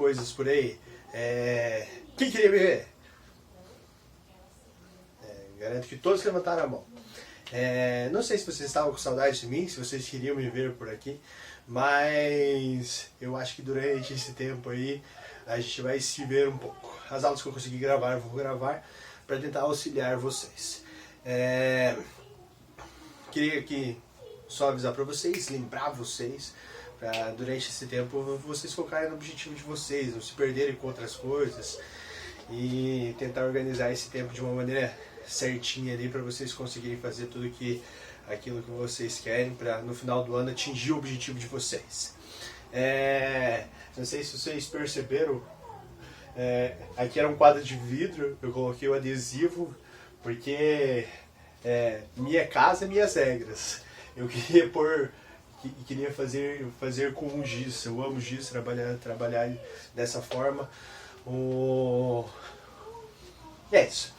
coisas por aí. Quem queria me ver? Garanto que todos levantaram a mão. Não sei se vocês estavam com saudade de mim, se vocês queriam me ver por aqui, mas eu acho que durante esse tempo aí a gente vai se ver um pouco. As aulas que eu consegui gravar, eu vou gravar para tentar auxiliar vocês. Queria aqui só avisar para vocês, lembrar vocês, para durante esse tempo vocês focarem no objetivo de vocês, não se perderem com outras coisas e tentar organizar esse tempo de uma maneira certinha ali para vocês conseguirem fazer tudo aquilo que vocês querem para no final do ano atingir o objetivo de vocês. Não sei se vocês perceberam, aqui era um quadro de vidro, eu coloquei o adesivo porque minha casa, minhas regras. Eu queria fazer com giz, eu amo giz, trabalhar dessa forma. É isso.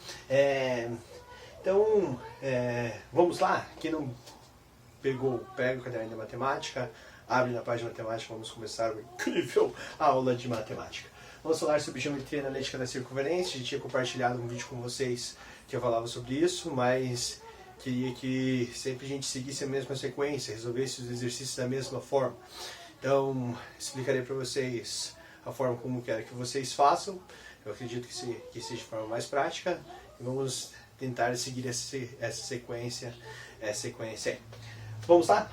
Então, vamos lá. Quem não pegou, pega o caderno de matemática, abre na página de matemática, vamos começar uma incrível aula de matemática. Vamos falar sobre geometria analítica da circunferência. A gente tinha compartilhado um vídeo com vocês que eu falava sobre isso, mas queria que sempre a gente seguisse a mesma sequência, resolvesse os exercícios da mesma forma. Então, explicarei para vocês a forma como quero que vocês façam. Eu acredito que seja de forma mais prática. E vamos tentar seguir essa sequência aí. Vamos lá?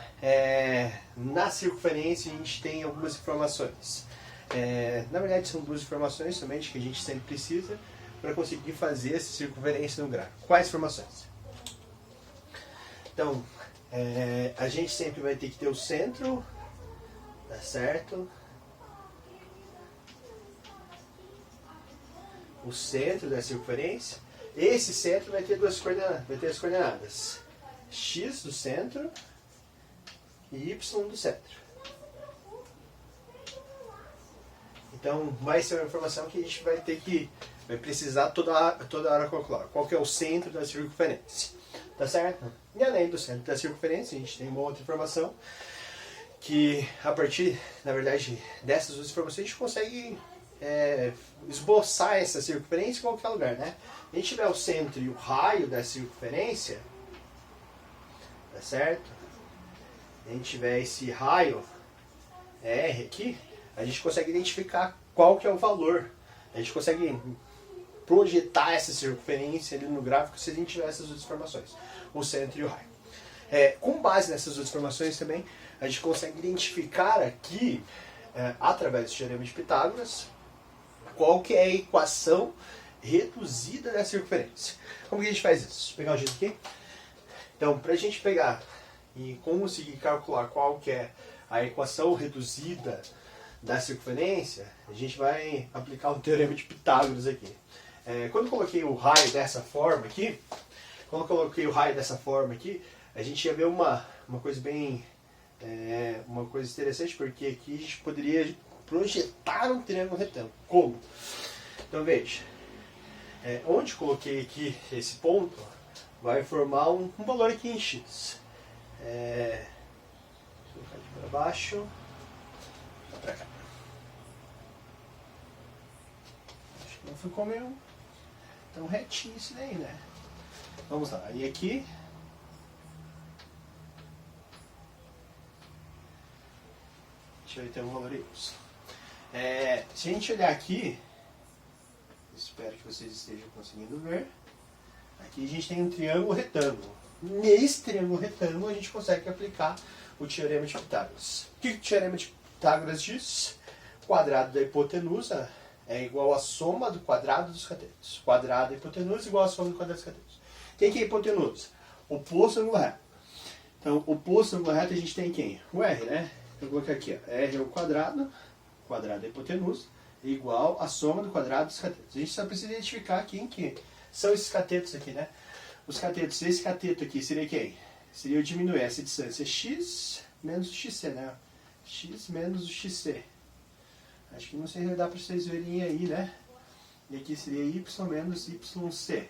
Na circunferência a gente tem algumas informações. Na verdade são duas informações somente que a gente sempre precisa para conseguir fazer essa circunferência no gráfico. Quais informações? Então, a gente sempre vai ter que ter o centro, tá certo? O centro da circunferência. Esse centro vai ter as coordenadas x do centro e y do centro. Então vai ser uma informação que a gente vai precisar toda hora calcular. Qual que é o centro da circunferência? Tá certo? E além do centro da circunferência, a gente tem uma outra informação que a partir, na verdade, dessas duas informações a gente consegue esboçar essa circunferência em qualquer lugar, né? A gente tiver o centro e o raio da circunferência, tá certo? A gente tiver esse raio R aqui, a gente consegue identificar qual que é o valor. A gente consegue projetar essa circunferência ali no gráfico se a gente tiver essas duas informações, o centro e o raio. Com base nessas duas informações também, a gente consegue identificar aqui, através do teorema de Pitágoras, qual que é a equação reduzida da circunferência. Como que a gente faz isso? Vou pegar o giz aqui. Então, para a gente pegar e conseguir calcular qual que é a equação reduzida da circunferência, a gente vai aplicar o teorema de Pitágoras aqui. Quando eu coloquei o raio dessa forma aqui, a gente ia ver uma coisa uma coisa interessante, porque aqui a gente poderia projetar um triângulo retângulo. Como? Então veja, onde coloquei aqui esse ponto, vai formar um valor aqui em x. Vou colocar aqui para baixo, para cá. Acho que não ficou meio tão retinho isso daí, né? Vamos lá, e aqui a gente vai ter um valor y. Se a gente olhar aqui, espero que vocês estejam conseguindo ver, aqui a gente tem um triângulo retângulo. Nesse triângulo retângulo a gente consegue aplicar o teorema de Pitágoras. O que o teorema de Pitágoras diz? O quadrado da hipotenusa é igual à soma do quadrado dos catetos. Quadrado da hipotenusa é igual à soma do quadrado dos catetos. Quem que é a hipotenusa? Oposto ao ângulo reto. Então, oposto ao ângulo reto a gente tem quem? O R, né? Eu vou colocar aqui, ó. R é o quadrado da hipotenusa, é igual à soma do quadrado dos catetos. A gente só precisa identificar quem que são esses catetos aqui, né? Os catetos, esse cateto aqui seria quem? Seria eu diminuir essa distância x menos o xc, né? X menos o xc. Acho que não sei se dá para vocês verem aí, né? E aqui seria y menos yc.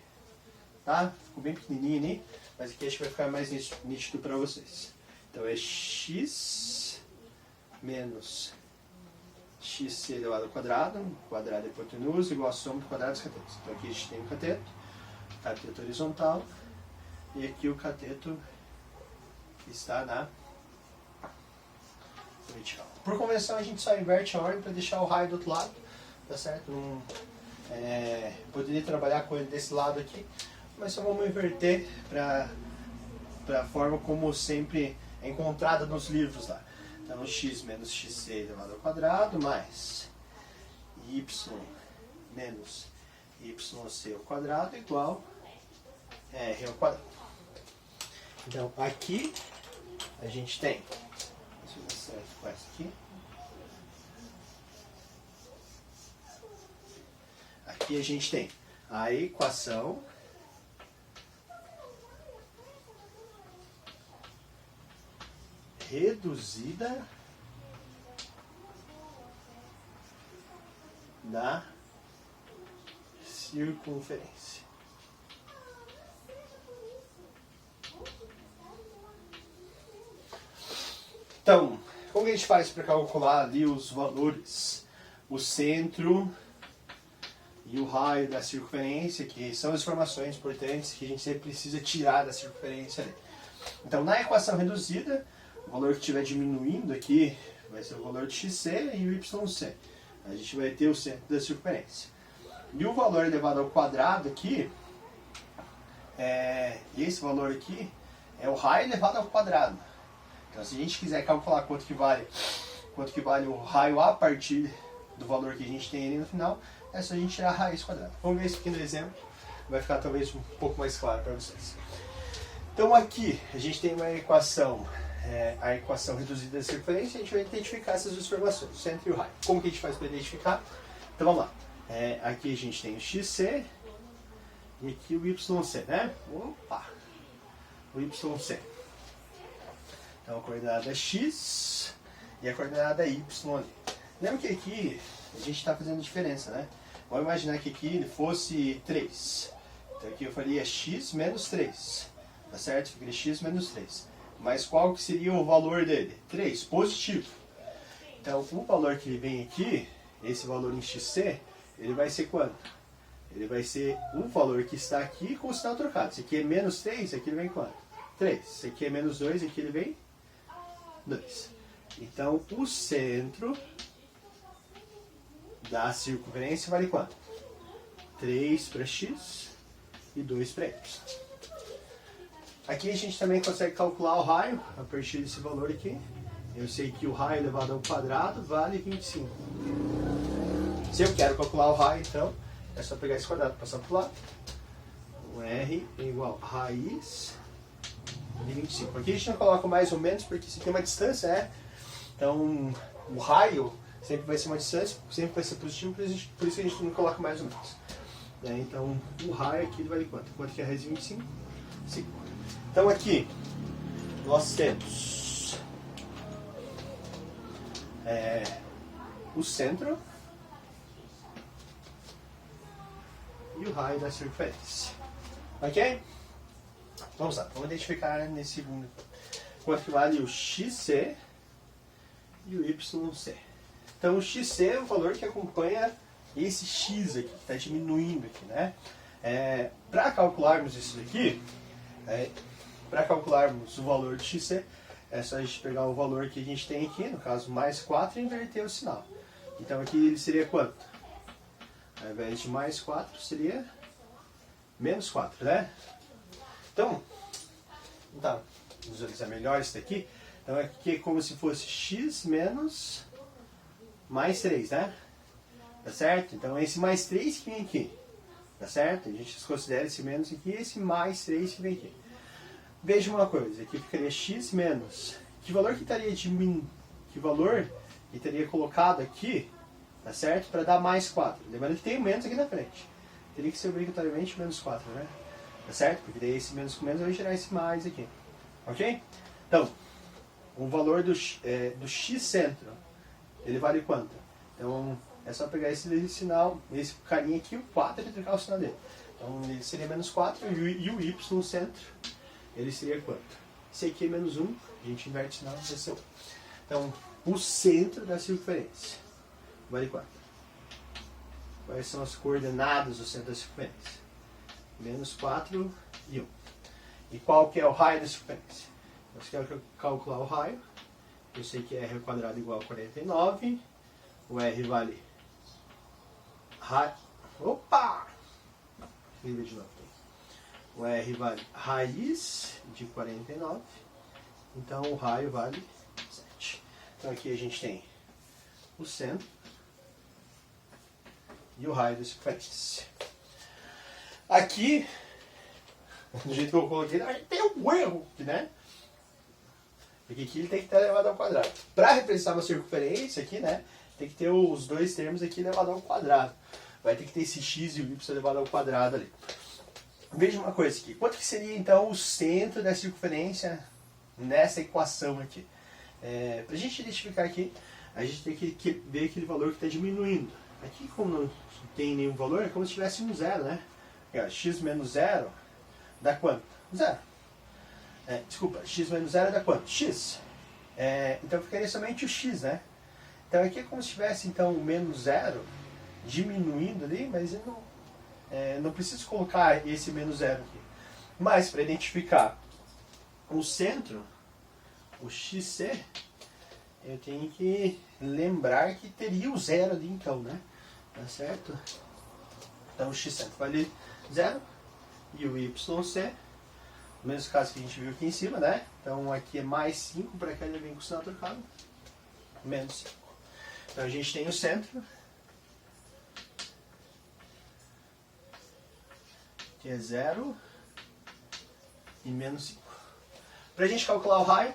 Tá? Ficou bem pequenininho, né? Mas aqui acho que vai ficar mais nítido para vocês. Então é x menos xc elevado ao quadrado é hipotenusa, igual a soma do quadrado dos catetos. Então aqui a gente tem o cateto horizontal, e aqui o cateto está na vertical. Por convenção a gente só inverte a ordem para deixar o raio do outro lado, tá certo? Poderia trabalhar com ele desse lado aqui, mas só vamos inverter para a forma como sempre é encontrada nos livros lá. Então x menos xc elevado ao quadrado mais y menos yc ao quadrado igual r ao quadrado. Então aqui a gente tem, deixa eu ver certo com essa aqui. Aqui a gente tem a equação reduzida da circunferência. Então, como que a gente faz para calcular ali os valores? O centro e o raio da circunferência, que são as informações importantes que a gente sempre precisa tirar da circunferência ali. Então, na equação reduzida, o valor que estiver diminuindo aqui vai ser o valor de xc e o yc. A gente vai ter o centro da circunferência. E o valor elevado ao quadrado aqui, esse valor aqui, é o raio elevado ao quadrado. Então, se a gente quiser calcular quanto que vale o raio a partir do valor que a gente tem ali no final, é só a gente tirar a raiz quadrada. Vamos ver isso aqui no exemplo, vai ficar talvez um pouco mais claro para vocês. Então aqui a gente tem uma equação, a equação reduzida da circunferência, a gente vai identificar essas duas informações, o centro e o raio. Como que a gente faz para identificar? Então vamos lá. Aqui a gente tem o xc e aqui o yc, né? Opa! O yc. Então a coordenada é x e a coordenada é y ali. Lembra que aqui a gente está fazendo diferença, né? Vamos imaginar que aqui ele fosse 3. Então aqui eu faria x menos 3. Tá certo? Ficaria x menos 3. Mas qual que seria o valor dele? 3, positivo. Então o valor que ele vem aqui, esse valor em xc, ele vai ser quanto? Ele vai ser o valor que está aqui com o sinal trocado. Esse aqui é menos 3, aqui ele vem quanto? 3. Esse aqui é menos 2, aqui ele vem 2. Então o centro da circunferência vale quanto? 3 para x e 2 para y. Aqui a gente também consegue calcular o raio a partir desse valor aqui. Eu sei que o raio elevado ao quadrado vale 25. Se eu quero calcular o raio, então, é só pegar esse quadrado e passar para o lado. O r é igual a raiz de 25. Aqui a gente não coloca mais ou menos, porque isso aqui é uma distância, né? Então, o raio sempre vai ser uma distância, sempre vai ser positivo, por isso que a gente não coloca mais ou menos. Então, o raio aqui vale quanto? Quanto que é a raiz de 25? 5. Então, aqui, nós temos o centro e o raio da circunferência. Ok? Vamos lá, vamos identificar nesse segundo quanto que vale o xc e o yc. Então o xc é o valor que acompanha esse x aqui, que está diminuindo aqui, né? Para calcularmos isso daqui, para calcularmos o valor de xc, é só a gente pegar o valor que a gente tem aqui, no caso mais 4, e inverter o sinal. Então aqui ele seria quanto? Ao invés de mais 4, seria menos 4, né? Então, tá, visualizar melhor isso daqui. Então aqui é como se fosse x menos mais 3, né? Tá certo? Então esse mais 3 que vem aqui, tá certo? A gente considera esse menos aqui e esse mais 3 que vem aqui. Veja uma coisa, aqui ficaria x menos, que valor que estaria colocado aqui, tá certo? Para dar mais 4. Lembrando que tem o menos aqui na frente. Teria que ser obrigatoriamente menos 4, né? Tá certo? Porque daí esse menos com menos vai gerar esse mais aqui. Ok? Então, o valor do x centro, ele vale quanto? Então, é só pegar esse sinal, esse carinha aqui, o 4, e trocar o sinal dele. Então, ele seria menos 4 e o y centro, ele seria quanto? Esse aqui é menos 1, a gente inverte o sinal e desceu. Então, o centro da circunferência. vale quanto? Quais são as coordenadas do centro da circunferência? Menos 4 e 1. E qual que é o raio da circunferência? Então, se eu quero calcular o raio, eu sei que r ao quadrado igual a 49. O r vale... Opa! Escreva de novo. O r vale raiz de 49. Então, o raio vale 7. Então, aqui a gente tem o centro e o raio da circunferência. Aqui, do jeito que eu coloquei, tem um erro, né? Porque aqui ele tem que estar elevado ao quadrado. Para representar uma circunferência aqui, né? Tem que ter os dois termos aqui elevado ao quadrado. Vai ter que ter esse x e o y elevado ao quadrado ali. Veja uma coisa aqui. Quanto que seria então o centro da circunferência nessa equação aqui? Para a gente identificar aqui, a gente tem que ver aquele valor que está diminuindo. Aqui, como não tem nenhum valor, é como se tivesse um zero, né? X menos zero dá quanto? Zero. Desculpa, x menos zero dá quanto? X. Então ficaria somente o x, né? Então aqui é como se tivesse então o menos zero diminuindo ali, mas eu não preciso colocar esse menos zero aqui. Mas para identificar o centro, o xc, eu tenho que lembrar que teria o zero ali então, né? Tá certo? Então o x centro vale zero e o yc, no mesmo caso que a gente viu aqui em cima, né? Então aqui é mais 5, para cá ele vem com o sinal trocado, menos 5. Então a gente tem o centro, que é 0 e menos 5. Para a gente calcular o raio,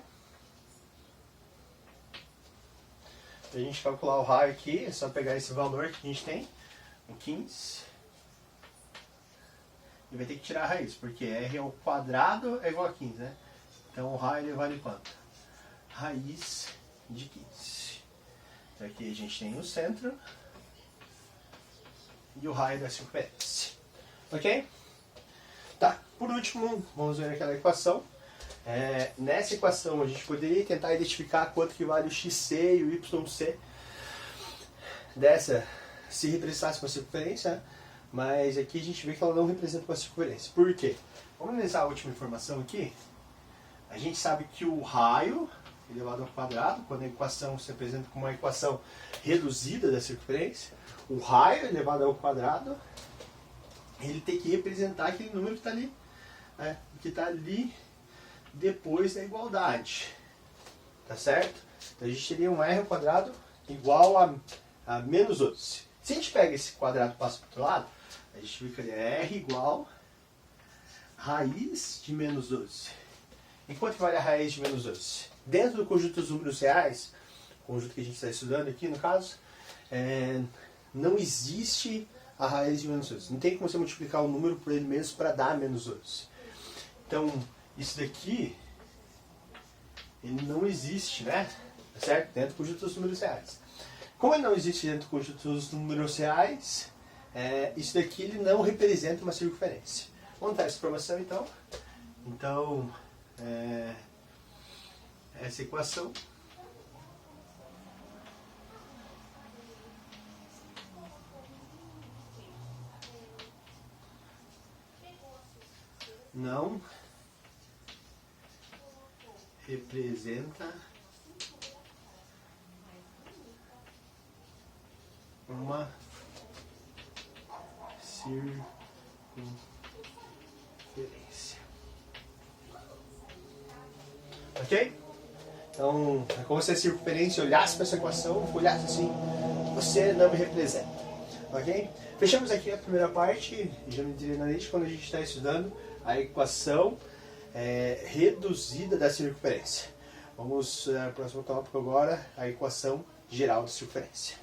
aqui, é só pegar esse valor que a gente tem, o 15, e vai ter que tirar a raiz, porque r ao quadrado é igual a 15, né? Então o raio ele vale quanto? Raiz de 15. Então aqui a gente tem o centro e o raio da circunferência. Ok? Tá, por último, vamos ver aquela equação. Nessa equação a gente poderia tentar identificar quanto que vale o xc e o yc dessa, se representasse uma circunferência, né? Mas aqui a gente vê que ela não representa uma circunferência. Por quê? Vamos analisar a última informação aqui. A gente sabe que o raio elevado ao quadrado, quando a equação se apresenta como uma equação reduzida da circunferência, o raio elevado ao quadrado, ele tem que representar aquele número que está ali, né? Que está ali depois da igualdade. Tá certo? Então a gente teria um r ao quadrado igual a menos 12. Se a gente pega esse quadrado e passa para o outro lado, a gente fica r igual raiz de menos 12. E quanto vale a raiz de menos 12? Dentro do conjunto dos números reais, o conjunto que a gente está estudando aqui no caso, não existe a raiz de menos 12. Não tem como você multiplicar o número por ele mesmo para dar menos 12. Então, isso daqui, ele não existe, né? Certo? Dentro do conjunto dos números reais. Como ele não existe dentro do conjunto dos números reais, isso daqui ele não representa uma circunferência. Vamos dar essa informação então. Então, essa equação não representa uma circunferência. Ok? Então, é como se a circunferência olhasse para essa equação, olhasse assim, você não me representa. Ok? Fechamos aqui a primeira parte, geometria analítica, quando a gente está estudando a equação reduzida da circunferência. Vamos para o próximo tópico agora, a equação geral da circunferência.